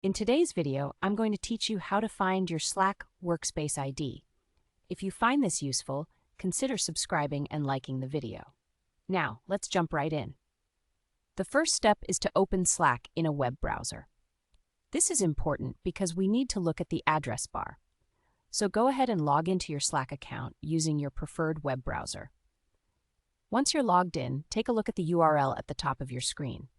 In today's video, I'm going to teach you how to find your Slack Workspace ID. If you find this useful, consider subscribing and liking the video. Now, let's jump right in. The first step is to open Slack in a web browser. This is important because we need to look at the address bar. So go ahead and log into your Slack account using your preferred web browser. Once you're logged in, take a look at the URL at the top of your screen.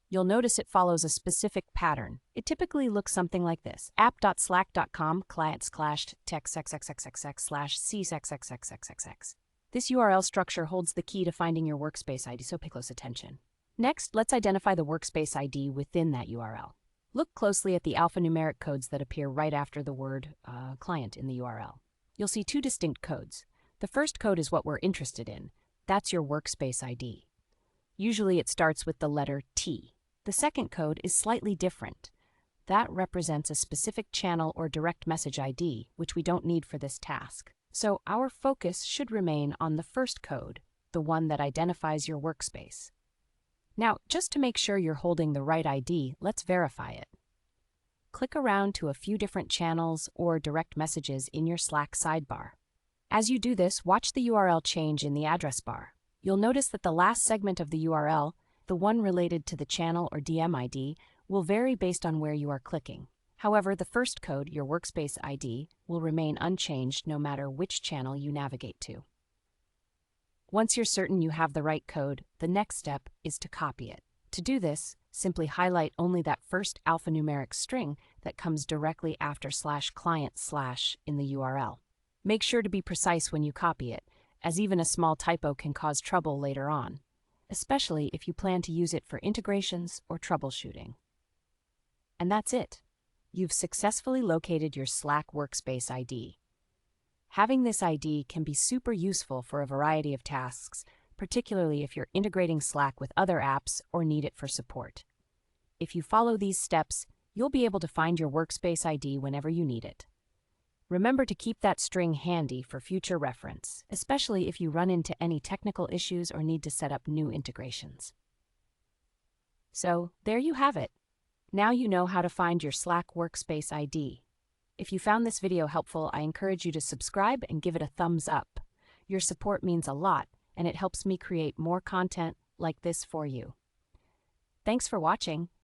You'll notice it follows a specific pattern. It typically looks something like this: app.slack.com/text/c/xxxx/c/xxxxx. This URL structure holds the key to finding your workspace ID, so pay close attention. Next, let's identify the workspace ID within that URL. Look closely at the alphanumeric codes that appear right after the word client in the URL. You'll see two distinct codes. The first code is what we're interested in. That's your workspace ID. Usually it starts with the letter T. The second code is slightly different. That represents a specific channel or direct message ID, which we don't need for this task. So our focus should remain on the first code, the one that identifies your workspace. Now, just to make sure you're holding the right ID, let's verify it. Click around to a few different channels or direct messages in your Slack sidebar. As you do this, watch the URL change in the address bar. You'll notice that the last segment of the URL, the one related to the channel or DM ID, will vary based on where you are clicking. However, the first code, your workspace ID, will remain unchanged no matter which channel you navigate to. Once you're certain you have the right code, the next step is to copy it. To do this, simply highlight only that first alphanumeric string that comes directly after /client/ in the URL. Make sure to be precise when you copy it, as even a small typo can cause trouble later on, especially if you plan to use it for integrations or troubleshooting. And that's it. You've successfully located your Slack Workspace ID. Having this ID can be super useful for a variety of tasks, particularly if you're integrating Slack with other apps or need it for support. If you follow these steps, you'll be able to find your Workspace ID whenever you need it. Remember to keep that string handy for future reference, especially if you run into any technical issues or need to set up new integrations. So, there you have it. Now you know how to find your Slack Workspace ID. If you found this video helpful, I encourage you to subscribe and give it a thumbs up. Your support means a lot, and it helps me create more content like this for you. Thanks for watching.